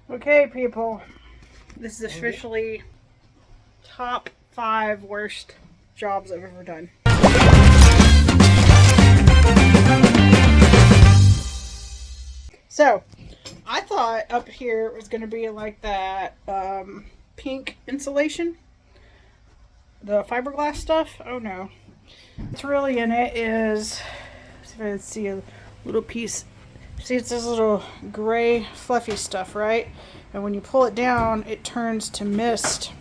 Okay, people, this is officially top 5 worst jobs I've ever done. So, I thought up here it was going to be like that pink insulation, the fiberglass stuff. Oh no. What's really in it is, see if I can see a little piece. See, it's this little gray fluffy stuff, right? And when you pull it down, it turns to mist.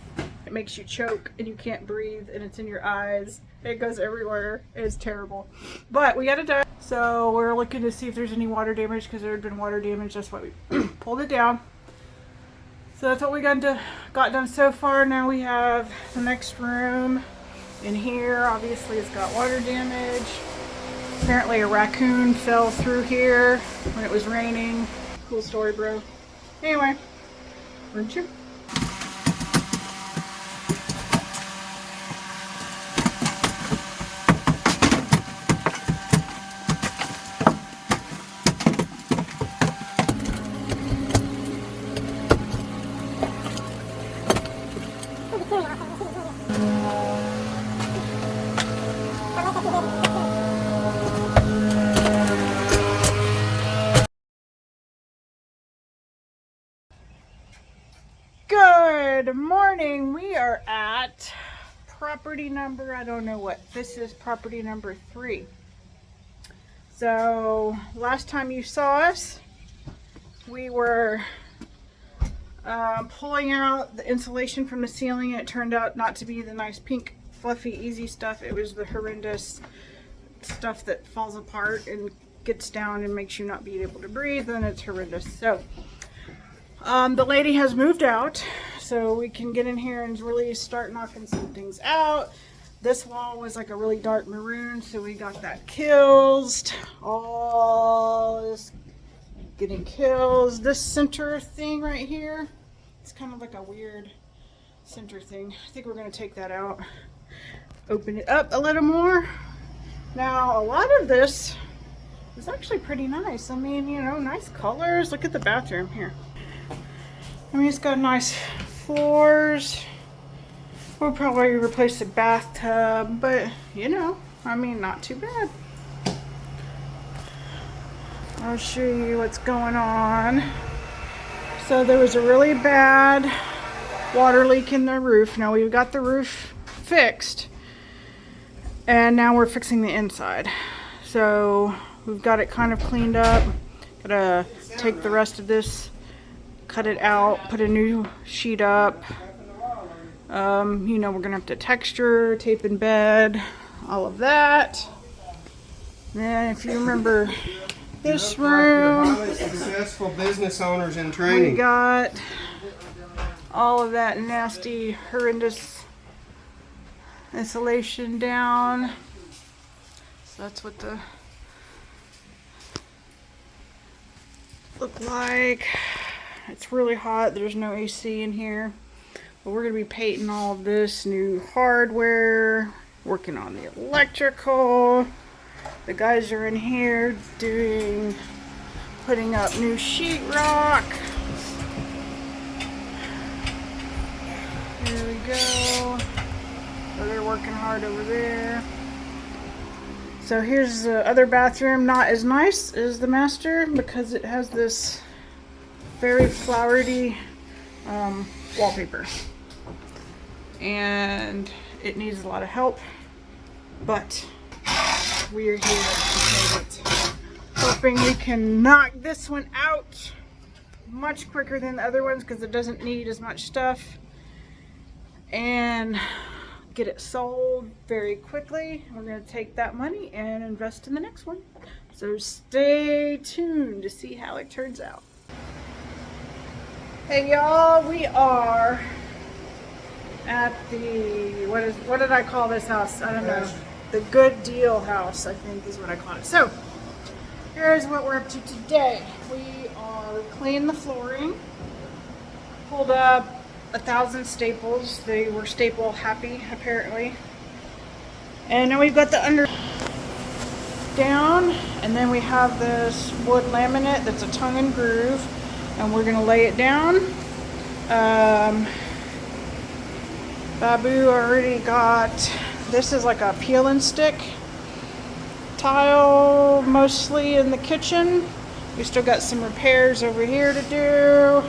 It makes you choke and you can't breathe, and it's in your eyes. It goes everywhere. It's terrible. But we got it done. So we're looking to see if there's any water damage, because there had been water damage. That's why we pulled it down. So that's what we got done so far. Now we have the next room in here. Obviously it's got water damage. Apparently a raccoon fell through here when it was raining. Cool story, bro. Anyway, weren't you? Good morning. We are at property number, I don't know what. This is property number 3. So last time you saw us, we were pulling out the insulation from the ceiling, and it turned out not to be the nice pink fluffy easy stuff. It was the horrendous stuff that falls apart and gets down and makes you not be able to breathe, and it's horrendous. So the lady has moved out, so we can get in here and really start knocking some things out. This wall was like a really dark maroon, so we got that killed. All this getting killed. This center thing right here, it's kind of like a weird center thing. I think we're going to take that out. Open it up a little more. Now, a lot of this is actually pretty nice. I mean, you know, nice colors. Look at the bathroom here. I mean, it's got nice floors. We'll probably replace the bathtub, but you know, I mean, not too bad. I'll show you what's going on. So there was a really bad water leak in the roof. Now we've got the roof fixed, and now we're fixing the inside. So we've got it kind of cleaned up. Gotta take the rest of this, cut it out, put a new sheet up. You know, we're gonna have to texture, tape in bed, all of that. Then if you remember this room, highly successful business owners in training. we got all of that nasty, horrendous insulation down. So that's what the look like. It's really hot. There's no AC in here. But we're going to be painting all of this new hardware, working on the electrical. The guys are in here putting up new sheetrock. Here we go. So they're working hard over there. So here's the other bathroom. Not as nice as the master because it has this very flowery wallpaper, and it needs a lot of help, but we are here to save it. Hoping we can knock this one out much quicker than the other ones because it doesn't need as much stuff, and get it sold very quickly. We're going to take that money and invest in the next one. So stay tuned to see how it turns out. Hey y'all, we are at the, what did I call this house? I don't know. The Good Deal House, I think is what I call it. So, here's what we're up to today. We are cleaning the flooring, pulled up 1,000 staples. They were staple happy, apparently. And now we've got the under down, and then we have this wood laminate that's a tongue and groove. and we're gonna lay it down. Babu already got, this is like a peel and stick tile, mostly in the kitchen. We still got some repairs over here to do,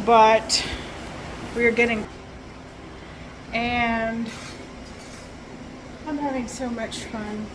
but we are getting, and I'm having so much fun.